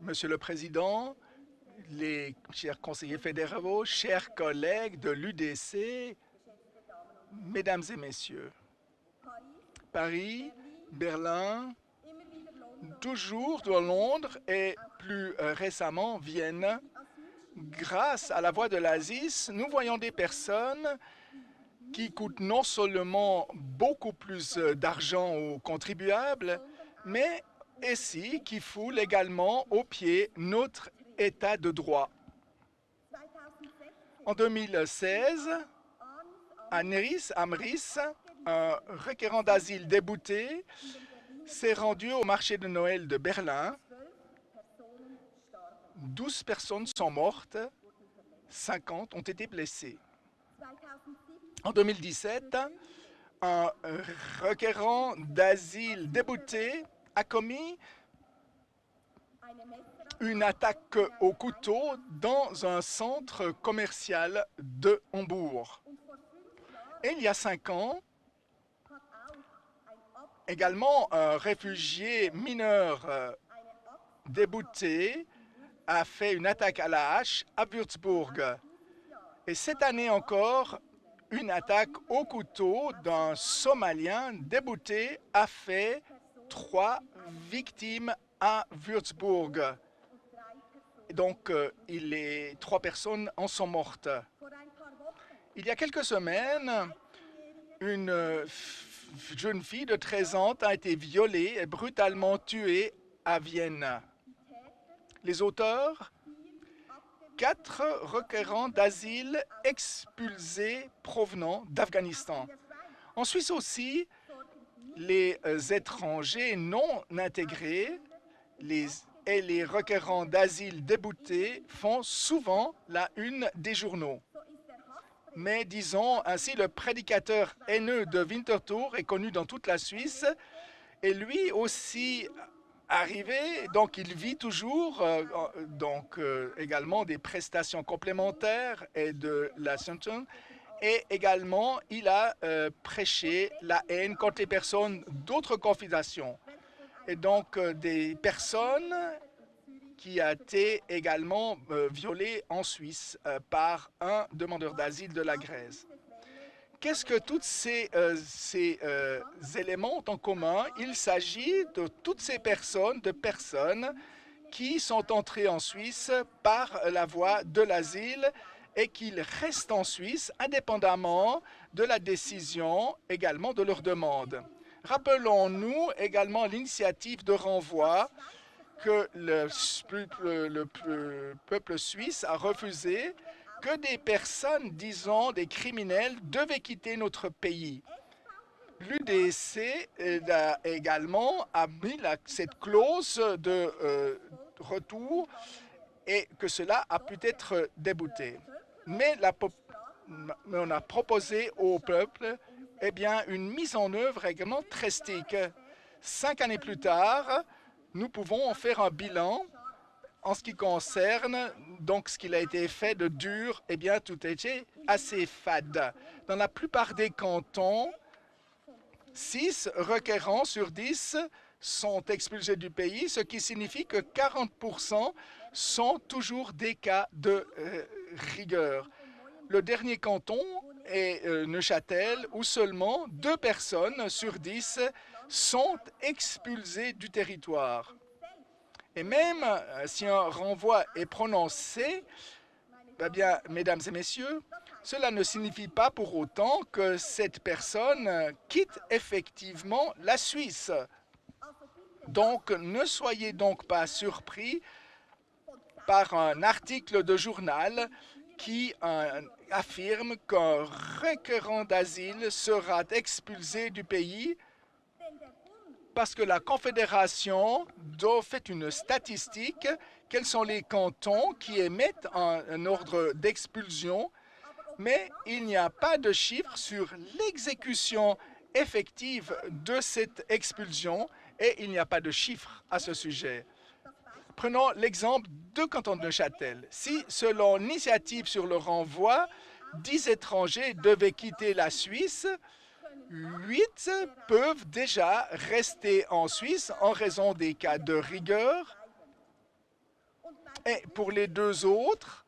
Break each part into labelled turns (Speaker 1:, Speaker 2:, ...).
Speaker 1: Monsieur le Président, les chers conseillers fédéraux, chers collègues de l'UDC, Mesdames et Messieurs, Paris, Berlin, toujours de Londres et plus récemment Vienne, grâce à la voie de l'ASIS, nous voyons des personnes qui coûtent non seulement beaucoup plus d'argent aux contribuables, mais aussi qui foulent également aux pieds notre État de droit. En 2016, à Neris, Amris, un requérant d'asile débouté s'est rendu au marché de Noël de Berlin. 12 personnes sont mortes, 50 ont été blessées. En 2017, un requérant d'asile débouté a commis une attaque au couteau dans un centre commercial de Hambourg. Et il y a 5 ans, également un réfugié mineur débouté a fait une attaque à la hache à Würzburg. Et cette année encore, une attaque au couteau d'un Somalien débouté a fait 3 victimes à Würzburg. Donc, 3 personnes en sont mortes. Il y a quelques semaines, une jeune fille de 13 ans a été violée et brutalement tuée à Vienne. Les auteurs, 4 requérants d'asile expulsés provenant d'Afghanistan. En Suisse aussi, les étrangers non intégrés et les requérants d'asile déboutés font souvent la une des journaux. Mais disons ainsi, le prédicateur haineux de Winterthur est connu dans toute la Suisse et lui aussi arrivé, donc il vit toujours également des prestations complémentaires et de la sanction. Et également, il a prêché la haine contre les personnes d'autres confessions. Et donc, des personnes qui a été également violées en Suisse par un demandeur d'asile de la Grèce. Qu'est-ce que tous ces éléments ont en commun? Il s'agit de toutes ces personnes, qui sont entrées en Suisse par la voie de l'asile et qu'ils restent en Suisse indépendamment de la décision également de leur demande. Rappelons-nous également l'initiative de renvoi que le peuple suisse a refusé, que des personnes, disons des criminels, devaient quitter notre pays. L'UDC a également mis cette clause de retour et que cela a pu être débouté. Mais on a proposé au peuple une mise en œuvre également très stricte. 5 années plus tard, nous pouvons en faire un bilan en ce qui concerne donc ce qu'il a été fait de dur. Tout a été assez fade. Dans la plupart des cantons, 6 requérants sur 10 sont expulsés du pays, ce qui signifie que 40% sont toujours des cas de rigueur. Le dernier canton est Neuchâtel, où seulement 2 personnes sur 10 sont expulsées du territoire. Et même si un renvoi est prononcé, mesdames et messieurs, cela ne signifie pas pour autant que cette personne quitte effectivement la Suisse. Donc, ne soyez donc pas surpris par un article de journal qui affirme qu'un requérant d'asile sera expulsé du pays parce que la Confédération fait une statistique. Quels sont les cantons qui émettent un ordre d'expulsion, mais il n'y a pas de chiffre sur l'exécution effective de cette expulsion et il n'y a pas de chiffre à ce sujet. Prenons l'exemple de canton de Neuchâtel. Si, selon l'initiative sur le renvoi, 10 étrangers devaient quitter la Suisse, 8 peuvent déjà rester en Suisse en raison des cas de rigueur Et pour les deux autres,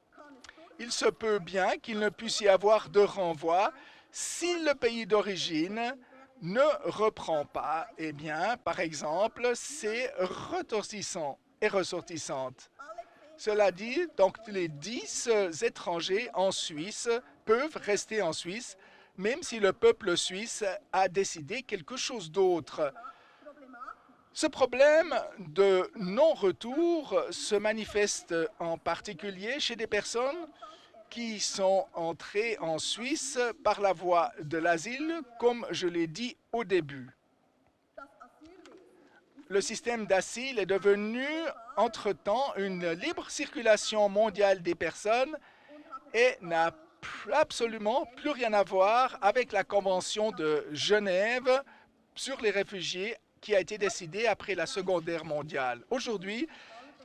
Speaker 1: il se peut bien qu'il ne puisse y avoir de renvoi si le pays d'origine ne reprend pas, eh bien, par exemple, ses ressortissants et ressortissantes. Cela dit, donc les 10 étrangers en Suisse peuvent rester en Suisse, même si le peuple suisse a décidé quelque chose d'autre. Ce problème de non-retour se manifeste en particulier chez des personnes qui sont entrées en Suisse par la voie de l'asile, comme je l'ai dit au début. Le système d'asile est devenu, entre-temps, une libre circulation mondiale des personnes et n'a absolument plus rien à voir avec la Convention de Genève sur les réfugiés qui a été décidée après la Seconde Guerre mondiale. Aujourd'hui,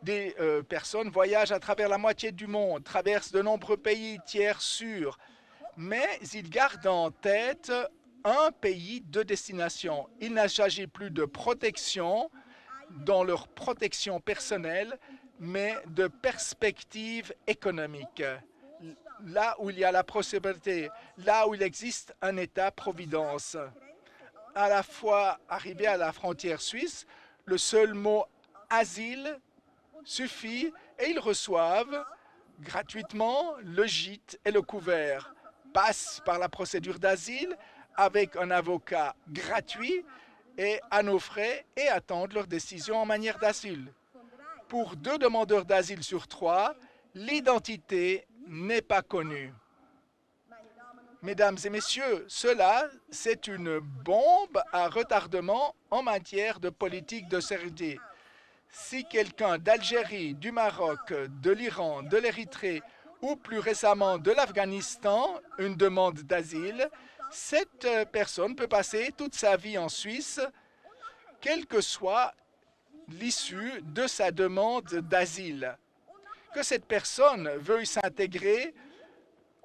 Speaker 1: des personnes voyagent à travers la moitié du monde, traversent de nombreux pays tiers sûrs, mais ils gardent en tête un pays de destination. Il ne s'agit plus de protection dans leur protection personnelle, mais de perspective économique. Là où il y a la possibilité, là où il existe un État-providence. À la fois arrivé à la frontière suisse, le seul mot asile suffit et ils reçoivent gratuitement le gîte et le couvert. Passent par la procédure d'asile avec un avocat gratuit et à nos frais et attendent leur décision en matière d'asile. Pour 2 demandeurs d'asile sur 3, l'identité n'est pas connue. Mesdames et messieurs, cela, c'est une bombe à retardement en matière de politique de sécurité. Si quelqu'un d'Algérie, du Maroc, de l'Iran, de l'Érythrée ou plus récemment de l'Afghanistan une demande d'asile, cette personne peut passer toute sa vie en Suisse, quelle que soit l'issue de sa demande d'asile. Que cette personne veuille s'intégrer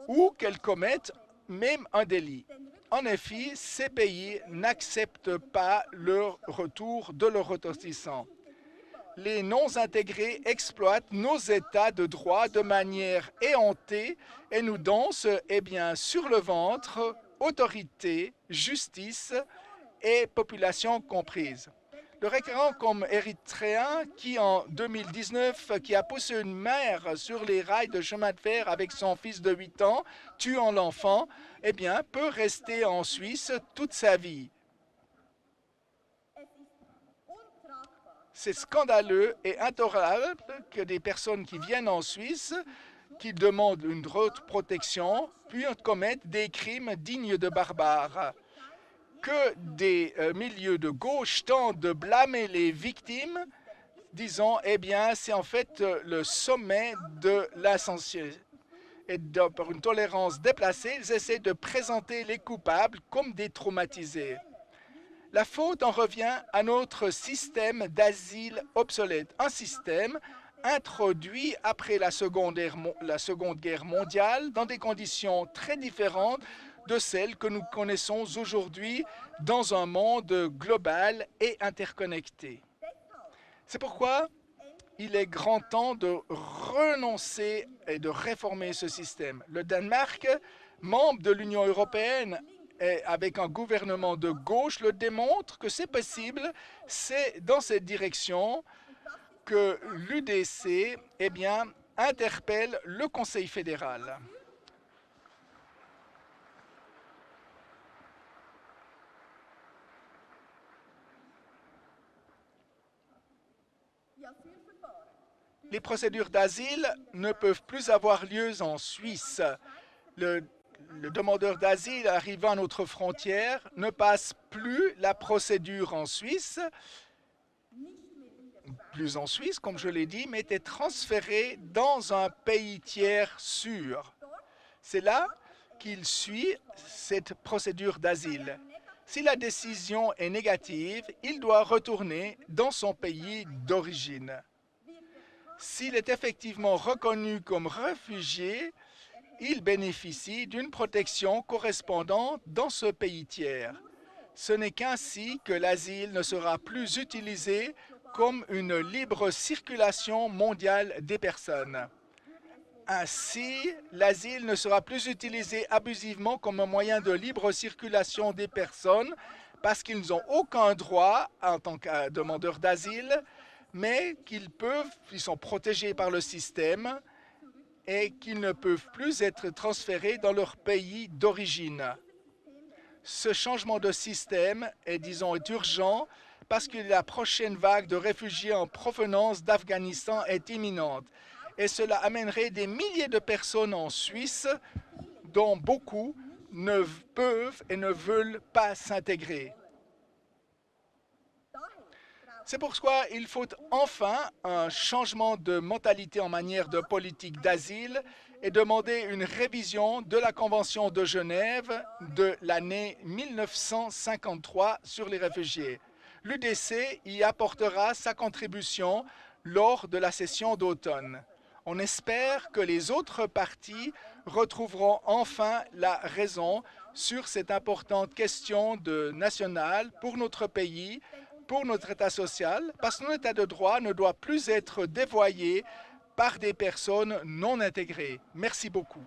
Speaker 1: ou qu'elle commette même un délit. En effet, ces pays n'acceptent pas le retour de leurs ressortissants. Les non-intégrés exploitent nos états de droit de manière éhontée et nous dansent sur le ventre, autorité, justice et population comprise. Le récurrent comme érythréen qui, en 2019, qui a poussé une mère sur les rails de chemin de fer avec son fils de 8 ans, tuant l'enfant, peut rester en Suisse toute sa vie. C'est scandaleux et intolérable que des personnes qui viennent en Suisse, qui demandent une autre protection, puissent commettre des crimes dignes de barbares. Que des milieux de gauche tentent de blâmer les victimes, disant, c'est en fait le sommet de l'ascension. Et par une tolérance déplacée, ils essaient de présenter les coupables comme des traumatisés. La faute en revient à notre système d'asile obsolète, un système introduit après la Seconde Guerre mondiale dans des conditions très différentes de celles que nous connaissons aujourd'hui dans un monde global et interconnecté. C'est pourquoi il est grand temps de renoncer et de réformer ce système. Le Danemark, membre de l'Union européenne, et avec un gouvernement de gauche, le démontre que c'est possible. C'est dans cette direction que l'UDC interpelle le Conseil fédéral. Les procédures d'asile ne peuvent plus avoir lieu en Suisse. Le demandeur d'asile arrivant à notre frontière ne passe plus la procédure en Suisse, comme je l'ai dit, mais est transféré dans un pays tiers sûr. C'est là qu'il suit cette procédure d'asile. Si la décision est négative, il doit retourner dans son pays d'origine. S'il est effectivement reconnu comme réfugié, il bénéficie d'une protection correspondante dans ce pays tiers. Ce n'est qu'ainsi que l'asile ne sera plus utilisé comme une libre circulation mondiale des personnes. Ainsi, l'asile ne sera plus utilisé abusivement comme un moyen de libre circulation des personnes parce qu'ils n'ont aucun droit en tant que demandeurs d'asile, mais ils sont protégés par le système et qu'ils ne peuvent plus être transférés dans leur pays d'origine. Ce changement de système est urgent parce que la prochaine vague de réfugiés en provenance d'Afghanistan est imminente. Et cela amènerait des milliers de personnes en Suisse, dont beaucoup ne peuvent et ne veulent pas s'intégrer. C'est pourquoi il faut enfin un changement de mentalité en matière de politique d'asile et demander une révision de la Convention de Genève de l'année 1953 sur les réfugiés. L'UDC y apportera sa contribution lors de la session d'automne. On espère que les autres partis retrouveront enfin la raison sur cette importante question nationale pour notre pays, pour notre État social, parce que notre État de droit ne doit plus être dévoyé par des personnes non intégrées. Merci beaucoup.